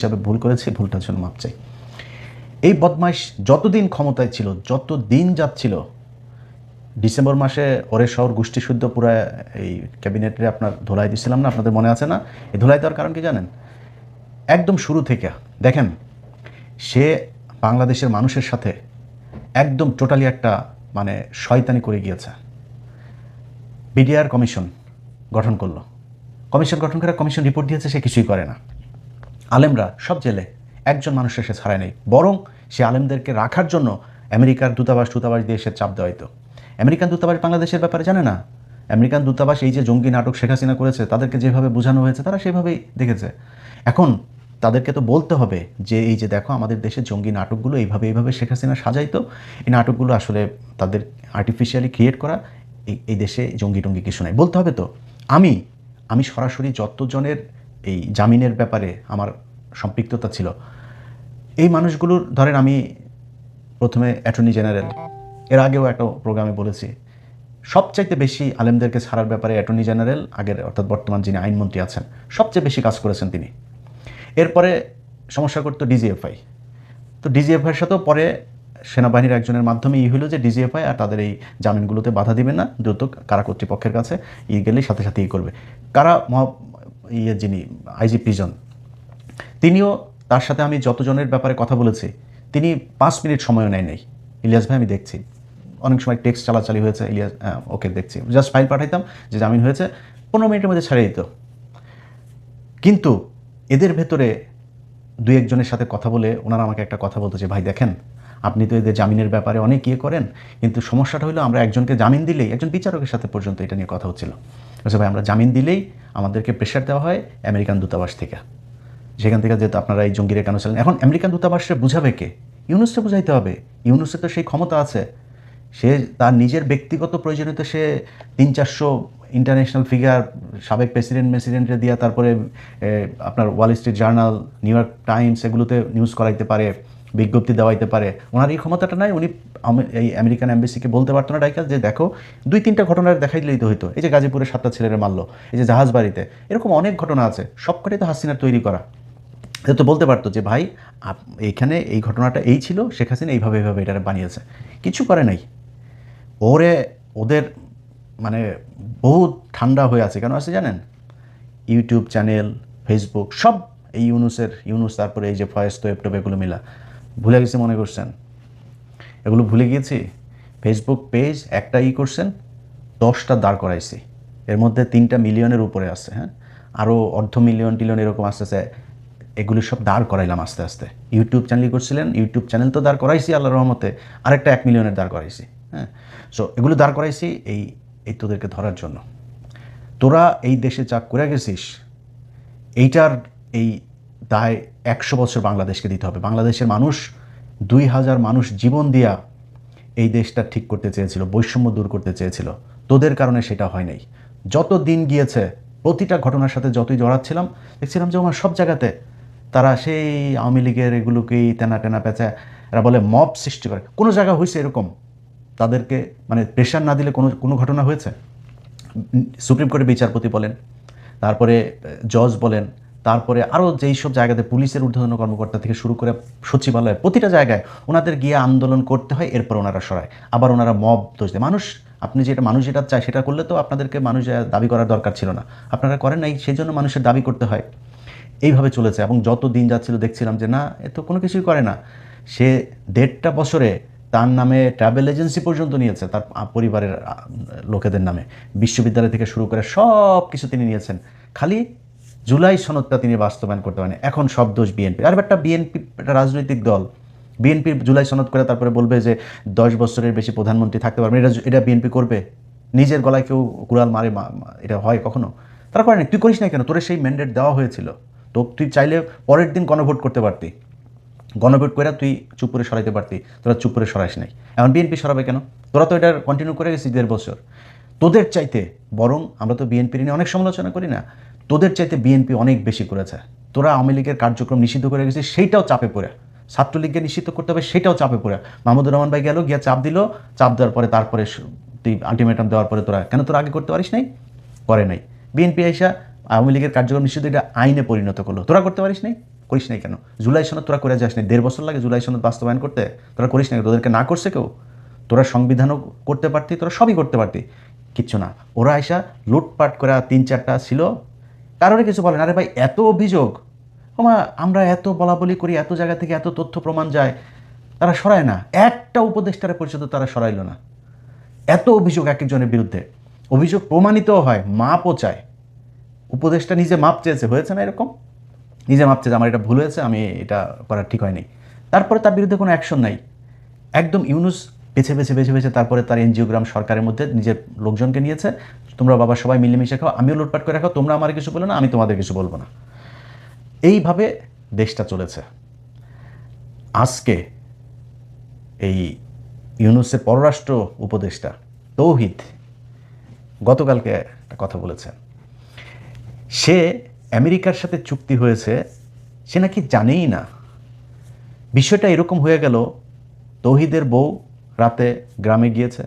হিসাবে ভুল করেছি, ভুলটার জন্য মাপ চাই। এই বদমাইশ যতদিন ক্ষমতায় ছিল, যত দিন যাচ্ছিল, ডিসেম্বর মাসে ওরে শহর গোষ্ঠী শুদ্ধ পুরা এই ক্যাবিনেটে আপনার ধোলাই দিছিলাম না, আপনাদের মনে আছে না? এই ধোলাই দেওয়ার কারণ কি জানেন? একদম শুরু থেকে দেখেন, সে বাংলাদেশের মানুষের সাথে একদম টোটালি একটা মানে শয়তানি করে গিয়েছে। বিডিআর কমিশন গঠন করলো, কমিশন গঠন করে কমিশন রিপোর্ট দিয়েছে, সে কিছুই করে না। আলেমরা সব জেলে, একজন মানুষের সে ছাড়ায় নেই, বরং সে আলেমদেরকে রাখার জন্য আমেরিকার দূতাবাস দিয়ে সে চাপ দেওয়া হতো। আমেরিকান দূতাবাস বাংলাদেশের ব্যাপারে জানে না। আমেরিকান দূতাবাস এই যে জঙ্গি নাটক শেখ হাসিনা করেছে, তাদেরকে যেভাবে বোঝানো হয়েছে তারা সেভাবেই দেখেছে। এখন তাদেরকে তো বলতে হবে যে এই যে দেখো আমাদের দেশে জঙ্গি নাটকগুলো এইভাবে শেখ হাসিনা সাজাইতো, এই নাটকগুলো আসলে তাদের আর্টিফিশিয়ালি ক্রিয়েট করা, এই দেশে জঙ্গি টঙ্গি কিছু নাই, বলতে হবে তো। আমি সরাসরি যতজনের এই জামিনের ব্যাপারে আমার সম্পৃক্ততা ছিল, এই মানুষগুলোর ধরেন আমি প্রথমে অ্যাটর্নি জেনারেল, এর আগেও একটা প্রোগ্রামে বলেছি, সবচাইতে বেশি আলেমদেরকে ছাড়ার ব্যাপারে অ্যাটর্নি জেনারেল আগের অর্থাৎ বর্তমান যিনি আইনমন্ত্রী আছেন সবচেয়ে বেশি কাজ করেছেন তিনি। এরপরে সমস্যা করতো ডিজিএফআই, তো ডিজিএফআইয়ের সাথেও পরে সেনাবাহিনীর একজনের মাধ্যমে হলো যে ডিজিএফআই আর তাদের এই জামিনগুলোতে বাধা দিবে না, দ্রুত কারা কর্তৃপক্ষের কাছে গেলেই সাথে সাথে করবে। কারা যিনি আইজি প্রিজন, তিনিও, তার সাথে আমি যতজনের ব্যাপারে কথা বলেছি, তিনি 5 মিনিট সময়ও নেয় নাই। ইলিয়াস ভাই আমি দেখছি, অনেক সময় টেক্সট চালাচালি হয়েছে, ইলিয়াস ওকে দেখছি, জাস্ট ফাইল পাঠাইতাম যে জামিন হয়েছে, 15 মিনিটের মধ্যে ছাড়িয়ে দিত। কিন্তু এদের ভেতরে দুই একজনের সাথে কথা বলে ওনারা আমাকে একটা কথা বলতো যে ভাই দেখেন, আপনি তো এদের জামিনের ব্যাপারে অনেক ইয়ে করেন, কিন্তু সমস্যাটা হলো আমরা একজনকে জামিন দিলেই, একজন বিচারকের সাথে পর্যন্ত এটা নিয়ে কথা হচ্ছিল, বলছে ভাই আমরা জামিন দিলেই আমাদেরকে প্রেশার দেওয়া হয় আমেরিকান দূতাবাস থেকে, সেখান থেকে যেহেতু আপনারা এই জঙ্গিরে কেন চালেন। এখন আমেরিকান দূতাবাসে বুঝাবে কে? ইউনুসকে বুঝাইতে হবে। ইউনুসের তো সেই ক্ষমতা আছে, সে তার নিজের ব্যক্তিগত প্রয়োজনীয়তা সে 300-400 ইন্টারন্যাশনাল ফিগার, সাবেক প্রেসিডেন্টে দিয়া, তারপরে আপনার Wall Street journal, new York Times, এগুলোতে নিউজ করাইতে পারে, বিজ্ঞপ্তি দেওয়াইতে পারে। ওনার এই ক্ষমতাটা নাই। উনি এই আমেরিকান এম্বাসিকে বলতে পারতো না ডাইকা যে দেখো 2-3টা ঘটনার দেখাই দিলেই তো হইতো, এই যে গাজীপুরে 7টা ছেলেরা মারলো, এই যে জাহাজ বাড়িতে, এরকম অনেক ঘটনা আছে, সবকটাই তো হাসিনার তৈরি করা। তো বলতে পারতো যে ভাই এইখানে এই ঘটনাটা এই ছিল, শেখ হাসিনা এইভাবে এটা বানিয়েছে, কিছু করে নাই। ওদের মানে বহুত ঠান্ডা হয়ে আছে, কেন আছে জানেন? ইউটিউব চ্যানেল, ফেসবুক সব এই ইউনুস, তারপরে এই যে ফয়েজ তোয়েব এগুলো মিলা ভুলে গেছে মনে করছেন? এগুলো ভুলে গিয়েছি। ফেসবুক পেজ একটা করছেন, 10টা দাঁড় করাইছি, এর মধ্যে 3টা মিলিয়নের উপরে আছে, হ্যাঁ, আরও অর্ধ মিলিয়ন টিলিয়ন এরকম আসতেছে, এগুলি সব দাঁড় করাইলাম আস্তে আস্তে। ইউটিউব চ্যানেল করছিলেন, ইউটিউব চ্যানেল তো দাঁড় করাইছি আল্লাহর রহমতে, আরেকটা 1 মিলিয়নের দাঁড় করাইছি, হ্যাঁ। সো এগুলো দাঁড় করাইছি এই তোদেরকে ধরার জন্য। তোরা এই দেশে যা করে গেছিস, এইটার এই দায় 100 বছর বাংলাদেশকে দিতে হবে। বাংলাদেশের মানুষ 2000 মানুষ জীবন দিয়া এই দেশটা ঠিক করতে চেয়েছিল, বৈষম্য দূর করতে চেয়েছিল, তোদের কারণে সেটা হয় নাই। যত দিন গিয়েছে প্রতিটা ঘটনার সাথে যতই জড়াচ্ছিলাম, দেখছিলাম যে আমার সব জায়গাতে তারা সেই আওয়ামী লীগের এগুলোকেই টেনা পেঁচা, এরা বলে মব সৃষ্টি করে। কোনো জায়গা হয়েছে এরকম তাদেরকে মানে প্রেশার না দিলে কোনো ঘটনা হয়েছে? সুপ্রিম কোর্টের বিচারপতি বলেন, তারপরে জজ বলেন, তারপরে আরও যেই সব জায়গাতে পুলিশের ঊর্ধ্বতন কর্মকর্তা থেকে শুরু করে সচিবালয়, প্রতিটা জায়গায় ওনাদের গিয়ে আন্দোলন করতে হয়, এরপর ওনারা সরায়, আবার ওনারা মব দোষ দেয়। মানুষ যেটা চায় সেটা করলে তো আপনাদেরকে মানুষ দাবি করার দরকার ছিল না, আপনারা করেন নাই, সেই জন্য মানুষের দাবি করতে হয়। এইভাবে চলেছে, এবং যত দিন যাচ্ছিল দেখছিলাম যে না, এ তো কোনো কিছুই করে না। সে 1.5টা বছরে তার নামে ট্রাভেল এজেন্সি পর্যন্ত নিয়েছে, তার পরিবারের লোকেদের নামে, বিশ্ববিদ্যালয় থেকে শুরু করে সব কিছু তিনি নিয়েছেন, খালি জুলাই সনদটা তিনি বাস্তবায়ন করতে পারেন। এখন সব দোষ বিএনপি। আর একটা বিএনপি একটা রাজনৈতিক দল, বিএনপির জুলাই সনদ করে তারপরে বলবে যে 10 বছরের বেশি প্রধানমন্ত্রী থাকতে পারবে, এটা বিএনপি করবে? নিজের গলায় কেউ কুড়াল মারে, এটা হয় কখনো? তারা করে না। তুই করিস না কেন? তোর সেই ম্যান্ডেট দেওয়া হয়েছিল, তো তুই চাইলে পরের দিন গণভোট করতে পারতি, গণভোট করে তুই চুপ করে সরাইতে পারতি, তোরা চুপ করে সরাইস নাই। এখন বিএনপি সরাবে কেন? তোরা তো এটা কন্টিনিউ করে গেছিস 1.5 বছর। তোদের চাইতে বরং, আমরা তো বিএনপির নিয়ে অনেক সমালোচনা করি না, তোদের চাইতে বিএনপি অনেক বেশি করেছে। তোরা আওয়ামী লীগের কার্যক্রম নিষিদ্ধ করে গেছিস, সেইটাও চাপে পড়ে। ছাত্রলীগকে নিষিদ্ধ করতে হবে, সেটাও চাপে পড়ে। মাহমুদুর রহমান ভাই গেল, গিয়া চাপ দিল, চাপ দেওয়ার পরে তারপরে তুই আলটিমেটাম দেওয়ার পরে তোরা আগে করতে পারিস নাই? করে নাই। বিএনপি আইসা আওয়ামী লীগের কার্যক্রম নিষিদ্ধ এটা আইনে পরিণত করলো, তোরা করতে পারিস নাই? করিস নাই কেন? জুলাই সনদ তোরা করে যাস না, 1.5 বছর লাগে জুলাই সনদ বাস্তবায়ন করতে, তোরা করিস না, তোদেরকে না করছে কেউ? তোরা সংবিধানও করতে পারতি, তোরা সবই করতে পারতি, কিচ্ছু না। ওরা আইসা লুটপাট করে 3-4টা ছিল, কারোরই কিছু বলে না। আরে ভাই এত অভিযোগ, ওমা আমরা এত বলাবলি করি, এত জায়গা থেকে এত তথ্য প্রমাণ যায়, তারা সরায় না। একটা উপদেষ্টার পরিষদ তারা সরাইল না। এত অভিযোগ এক একজনের বিরুদ্ধে, অভিযোগ প্রমাণিতও হয়, মাপও চায়। উপদেষ্টা নিজে মাপ চেয়েছে, হয়েছে না এরকম? নিজে মাপ চেয়েছে, আমার এটা ভুল হয়েছে, আমি এটা করা ঠিক হয়নি, তারপরে তার বিরুদ্ধে কোনো অ্যাকশন নাই। একদম ইউনুস বেছে বেছে বেছে বেছে তারপরে তার এনজিওগ্রাম সরকারের মধ্যে নিজের লোকজনকে নিয়েছে, তোমরা বাবা সবাই মিলেমিশে খাও, আমিও লুটপাট করে রাখো, তোমরা আমার কিছু বলো না, আমি তোমাদের কিছু বলবো না। এইভাবে দেশটা চলেছে। আজকে এই ইউনুসের পররাষ্ট্র উপদেষ্টা তৌহিদ গতকালকে একটা কথা বলেছেন, সে আমেরিকার সাথে চুক্তি হয়েছে, সে নাকি জানেই না। বিষয়টা এরকম হয়ে গেল, তৌহিদের বউ রাতে গ্রামে গিয়েছে,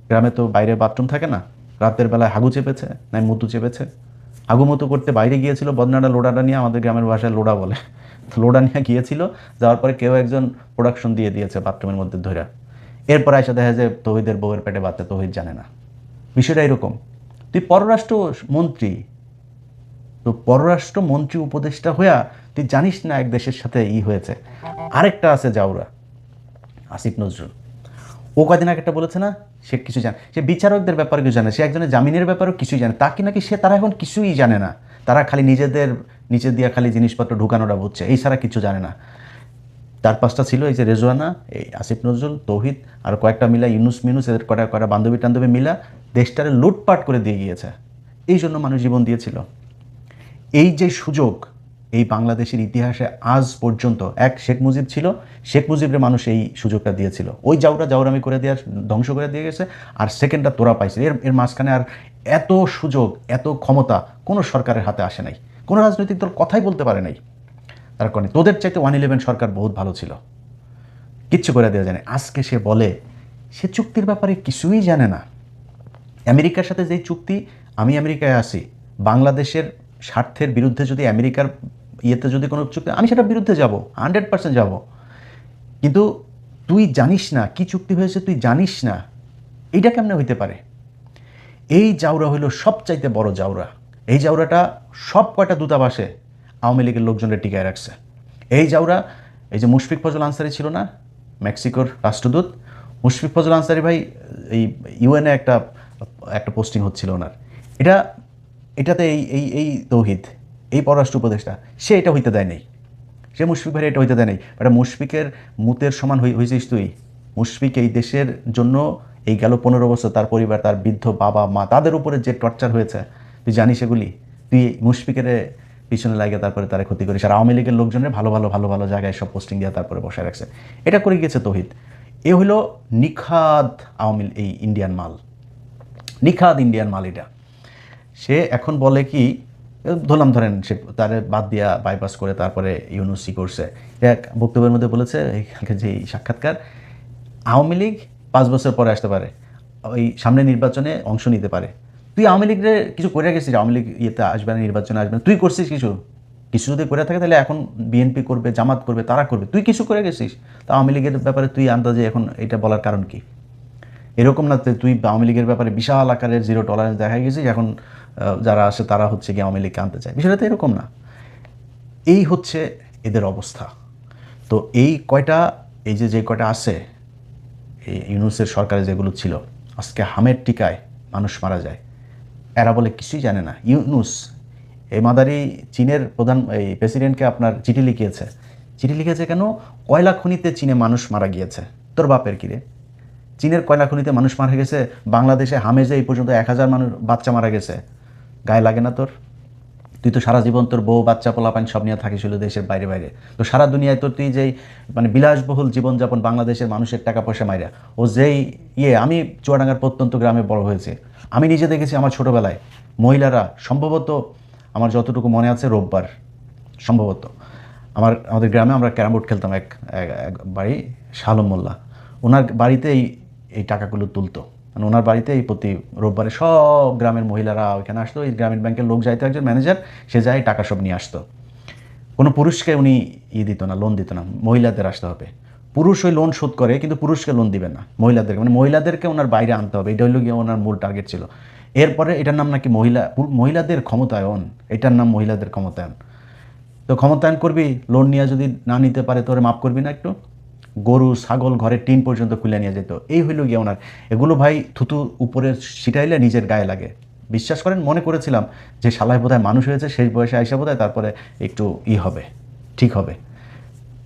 গ্রামে তো বাইরে বাথরুম থাকে না, রাতের বেলায় হাগু চেপেছে, নাই মুতু চেপেছে, হাগু মতো করতে বাইরে গিয়েছিল, বদনাটা লোডাটা নিয়ে, আমাদের গ্রামের ভাষায় লোডা বলে, লোডা নিয়ে গিয়েছিল, যাওয়ার পরে কেউ একজন প্রোডাকশন দিয়ে দিয়েছে বাথরুমের মধ্যে ধরে। এরপর এসে দেখা যায় তৌহিদের বউয়ের পেটে বাচ্চা, তৌহিদ জানে না। বিষয়টা এরকম। তুই পররাষ্ট্র মন্ত্রী, তো পররাষ্ট্র মন্ত্রী উপদেষ্টা হইয়া তুই জানিস না এক দেশের সাথে হয়েছে। আরেকটা আছে জাউরা, আসিফ নজরুল, ও কদিন আগে একটা বলেছে না, সে কিছু জানে, সে বিচারকদের ব্যাপারে কিছু জানে, সে একজনের জামিনের ব্যাপারেও কিছুই জানে, তাকে নাকি তারা এখন কিছুই জানে না, তারা খালি নিজেদের নিচে দিয়ে খালি জিনিসপত্র ঢুকানোটা বুঝছে, এই ছাড়া কিছু জানে না। 4-5টা ছিল, এই যে রেজওয়ানা, এই আসিফ নজরুল, তৌহিদ, আর কয়েকটা মিলা ইউনুস মিনুস, এদের কটা বান্ধবী টান্ধবী মিলা দেশটারে লুটপাট করে দিয়ে গিয়েছে। এই জন্য মানুষ জীবন দিয়েছিল। এই যে সুযোগ এই বাংলাদেশের ইতিহাসে আজ পর্যন্ত, এক শেখ মুজিব ছিল, শেখ মুজিবের মানুষ এই সুযোগটা দিয়েছিল, ওই জাউরামি করে দেওয়ার, ধ্বংস করে দিয়ে গেছে, আর সেকেন্ডটা তোরা পাইছে। এর মাঝখানে আর এত সুযোগ, এত ক্ষমতা কোনো সরকারের হাতে আসে নাই, কোনো রাজনৈতিক দল কথাই বলতে পারে নাই। তার কারণে তোদের চাইতে 111 সরকার বহুত ভালো ছিল, কিচ্ছু করে দেওয়া যায় না। আজকে সে বলে সে চুক্তির ব্যাপারে কিছুই জানে না। আমেরিকার সাথে যেই চুক্তি, আমি আমেরিকায় আসি, বাংলাদেশের স্বার্থের বিরুদ্ধে যদি আমেরিকার ইয়েতে যদি কোনো চুক্তি, আমি সেটার বিরুদ্ধে যাব, 100% যাব। কিন্তু তুই জানিস না কি চুক্তি হয়েছে, তুই জানিস না, এইটা কেমনে হইতে পারে? এই জাউরা হইল সবচাইতে বড় জাউরা। এই জাউরাটা সব কয়টা দূতাবাসে আওয়ামী লীগের লোকজনের টিকায় রাখছে। এই জাউরা, এই যে মুশফিক ফজল আনসারি ছিল না, মেক্সিকোর রাষ্ট্রদূত, মুশফিক ফজল আনসারি ভাই এই ইউএনএ একটা পোস্টিং হচ্ছিল ওনার, এটাতে এই তৌহিদ, এই পররাষ্ট্র উপদেষ্টা, সে এটা হইতে দেয় নাই, সে মুশফিক ভাই এটা হইতে দেয় নাই। এটা মুশফিকের মুতের সমান হয়েছিস তুই। মুশফিক এই দেশের জন্য এই গেল 15 বছর, তার পরিবার, তার বৃদ্ধ বাবা মা, তাদের উপরে যে টর্চার হয়েছে তুই জানিস এগুলি? তুই মুশফিকের পিছনে লাগে তারপরে তারা ক্ষতি করিস, আর আওয়ামী লীগের লোকজনের ভালো ভালো ভালো ভালো জায়গায় সব পোস্টিং দিয়ে তারপরে বসায় রাখছে। এটা করে গিয়েছে তৌহিদ। এ হলো নিখাদ এই ইন্ডিয়ান মাল, নিখাদ ইন্ডিয়ান মাল এটা। সে এখন বলে কি, ধরেন সে তার বাদ দিয়া বাইপাস করে তারপরে ইউনুসি করছে, এক বক্তব্যের মধ্যে বলেছে, যে সাক্ষাৎকার, আওয়ামী লীগ 5 বছর পরে আসতে পারে, ওই সামনে নির্বাচনে অংশ নিতে পারে। তুই আওয়ামী লীগের কিছু করে গেছিস? আওয়ামী লীগ ইয়েতে আসবে না, নির্বাচনে আসবে না, তুই করছিস কিছু? কিছু যদি করে থাকে তাহলে এখন বিএনপি করবে, জামাত করবে, তারা করবে, তুই কিছু করে গেছিস? তো আওয়ামী লীগের ব্যাপারে তুই আন্দাজে এখন এটা বলার কারণ কি? এরকম না তুই আওয়ামী লীগের ব্যাপারে বিশাল আকারের জিরো টলারেন্স দেখা গেছিস, এখন যারা আসে তারা হচ্ছে কি আওয়ামী লীগকে আনতে চায়। বিষয়টা তো এরকম না। এই হচ্ছে এদের অবস্থা। তো এই যে কয়টা আছে, এই ইউনুসের সরকারে যেগুলো ছিল, আজকে হামের টিকায় মানুষ মারা যায়, এরা বলে কিছুই জানে না। ইউনুস এই মাদারি চীনের এই প্রেসিডেন্টকে আপনার চিঠি লিখিয়েছে কেন? কয়লা খনিতে চীনে মানুষ মারা গিয়েছে, তোর বাপের কিরে? চীনের কয়লা খনিতে মানুষ মারা গেছে, বাংলাদেশে হামেজে এই পর্যন্ত 1000 মানুষ বাচ্চা মারা গেছে, গায়ে লাগে না তোর? তুই তো সারা জীবন তোর বউ বাচ্চা পোলাপান সব নিয়ে থাকিছিল দেশের বাইরে বাইরে, তো সারা দুনিয়ায় তোর তুই যেই বিলাসবহুল জীবনযাপন, বাংলাদেশের মানুষের টাকা পয়সা মাইরা, ও যেই আমি চুয়াডাঙ্গার প্রত্যন্ত গ্রামে বড় হয়েছে, আমি নিজে দেখেছি আমার ছোটোবেলায় মহিলারা, সম্ভবত আমার যতটুকু মনে আছে, রোববার সম্ভবত আমাদের গ্রামে আমরা ক্যারাম বোর্ড খেলতাম, এক বাড়ি শালম মোল্লা, ওনার বাড়িতেই এই টাকাগুলো তুলতো, ওনার বাড়িতে এই প্রতি রোববারে সব গ্রামের মহিলারা ওইখানে আসতো, এই গ্রামীণ ব্যাংকের লোক যাইতো, একজন ম্যানেজার, সে যায় টাকা সব নিয়ে আসতো। কোনো পুরুষকে উনি দিত না, লোন দিত না, মহিলাদের আসতে হবে। পুরুষ ওই লোন শোধ করে, কিন্তু পুরুষকে লোন দিবেন না, মহিলাদেরকে, মানে মহিলাদেরকে ওনার বাইরে আনতে হবে। এটা হলো গিয়ে ওনার মূল টার্গেট ছিল। এরপরে এটার নাম নাকি মহিলাদের ক্ষমতায়ন, এটার নাম মহিলাদের ক্ষমতায়ন। তো ক্ষমতায়ন করবি, লোন নিয়ে যদি না নিতে পারে তোরে মাফ করবি না একটু? গরু ছাগল ঘরের টিন পর্যন্ত খুলে নিয়ে যেত। এই হইল গিয়ে ওনার। এগুলো ভাই থুতু উপরে ছিটাইলে নিজের গায়ে লাগে। বিশ্বাস করেন, মনে করেছিলাম যে শালায় বোধহয় মানুষ হয়েছে, শেষ বয়সে আইসা বোধহয় তারপরে একটু হবে, ঠিক হবে।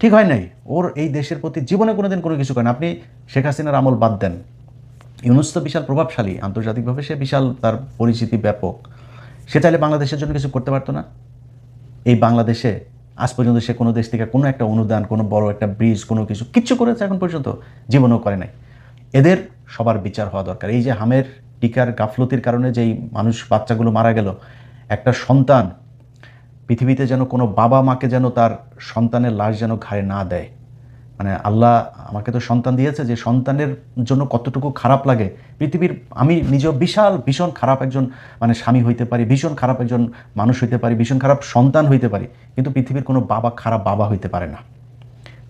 ঠিক হয় নাই। ওর এই দেশের প্রতি জীবনে কোনোদিন কোনো কিছু করেন। আপনি শেখ হাসিনার আমল বাদ দেন, ইউনূস তো বিশাল প্রভাবশালী, আন্তর্জাতিকভাবে সে বিশাল, তার পরিচিতি ব্যাপক। সে চাইলে বাংলাদেশের জন্য কিছু করতে পারতো না? এই বাংলাদেশে আজ পর্যন্ত সে কোনো দেশ থেকে কোনো একটা অনুদান, কোনো বড় একটা ব্রিজ, কোনো কিচ্ছু করেছে এখন পর্যন্ত? জীবনেও করে নাই। এদের সবার বিচার হওয়া দরকার। এই যে হামের টিকার গাফলতির কারণে যেই মানুষ, বাচ্চাগুলো মারা গেল, একটা সন্তান পৃথিবীতে যেন কোনো বাবা মাকে যেন তার সন্তানের লাশ যেন ঘাড়ে না দেয়। মানে আল্লাহ আমাকে তো সন্তান দিয়েছে, যে সন্তানের জন্য কতটুকু খারাপ লাগে পৃথিবীর। আমি নিজেও ভীষণ খারাপ একজন মানে স্বামী হইতে পারি, ভীষণ খারাপ একজন মানুষ হইতে পারি, ভীষণ খারাপ সন্তান হইতে পারি, কিন্তু পৃথিবীর কোনো বাবা খারাপ বাবা হইতে পারে না।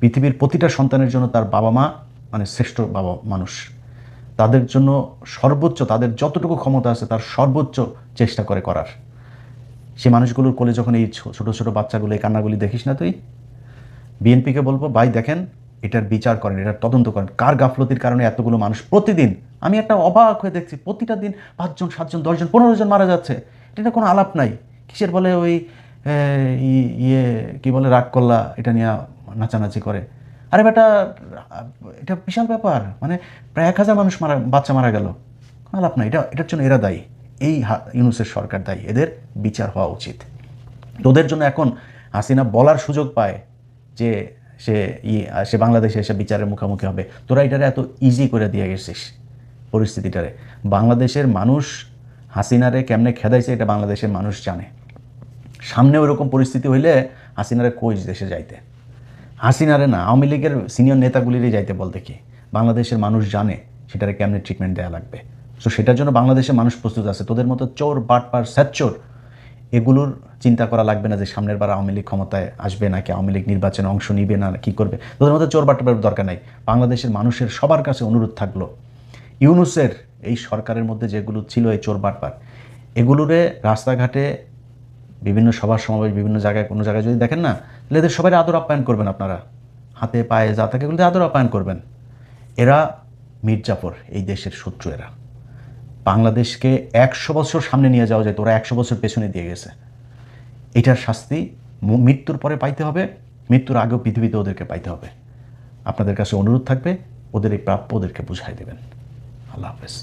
পৃথিবীর প্রতিটা সন্তানের জন্য তার বাবা মা মানে শ্রেষ্ঠ বাবা মানুষ। তাদের জন্য সর্বোচ্চ, তাদের যতটুকু ক্ষমতা আছে তার সর্বোচ্চ চেষ্টা করার। সে মানুষগুলোর কোলে যখন এই ছোটো ছোটো বাচ্চাগুলো এই কান্নাগুলি দেখিস না তুই, বিএনপিকে বলবো, ভাই দেখেন, এটার বিচার করেন, এটার তদন্ত করেন। কার গাফলতির কারণে এতগুলো মানুষ প্রতিদিন, আমি একটা অবাক হয়ে দেখছি, প্রতিটা দিন 5 জন 7 জন 10 জন 15 জন মারা যাচ্ছে। এটা কোনো আলাপ নাই। কিসের বলে ওই কি বলে রাগ করলা, এটা নিয়ে নাচানাচি করে। আরে বেটা, এটা বিশাল ব্যাপার। মানে প্রায় 1000 মানুষ বাচ্চা মারা গেল, আলাপ নাই। এটার জন্য এরা দায়ী, এই ইউনূসের সরকার দায়ী। এদের বিচার হওয়া উচিত। তোদের জন্য এখন হাসিনা বলার সুযোগ পায় যে সে বাংলাদেশে এসে বিচারের মুখোমুখি হবে। তোরা এটারে এত ইজি করে দিয়ে গেছিস পরিস্থিতিটারে। বাংলাদেশের মানুষ হাসিনারে কেমনে খেদাইছে এটা বাংলাদেশের মানুষ জানে। সামনে ওইরকম পরিস্থিতি হইলে হাসিনারে কই দেশে যাইতে, হাসিনারে না, আওয়ামী লীগের সিনিয়র নেতাগুলিরই যাইতে বল দেখি। বাংলাদেশের মানুষ জানে সেটারে কেমনে ট্রিটমেন্ট দেওয়া লাগবে। সো সেটার জন্য বাংলাদেশের মানুষ প্রস্তুত আছে। তোদের মতো চোর বাটপার স্যাচ্চোর এগুলোর চিন্তা করা লাগবে না যে সামনের বার আওয়ামী লীগ ক্ষমতায় আসবে নাকি আওয়ামী লীগ নির্বাচনে অংশ নিবে না কি করবে। তোদের মতো চোর বাটপার দরকার নাই। বাংলাদেশের মানুষের সবার কাছে অনুরোধ থাকলো, ইউনূসের এই সরকারের মধ্যে যেগুলো ছিল এই চোর বাটপার, এগুলোরে রাস্তাঘাটে বিভিন্ন সভা সমাবেশ বিভিন্ন জায়গায় কোনো জায়গায় যদি দেখেন না, তাহলে এদের সবাই আদর আপ্যায়ন করবেন। আপনারা হাতে পায়ে যা থাকে এগুলোতে আদর আপ্যায়ন করবেন। এরা মির্জাফর, এই দেশের শত্রু। এরা বাংলাদেশকে 100 বছর সামনে নিয়ে যাওয়া যায়, তোরা 100 বছর পেছনে দিয়ে গেছে। এটার শাস্তি মৃত্যুর পরে পাইতে হবে, মৃত্যুর আগেও পৃথিবীতে ওদেরকে পাইতে হবে। আপনাদের কাছে অনুরোধ থাকবে, ওদের এই প্রাপ্য ওদেরকে বুঝাই দেবেন। আল্লাহ হাফেজ।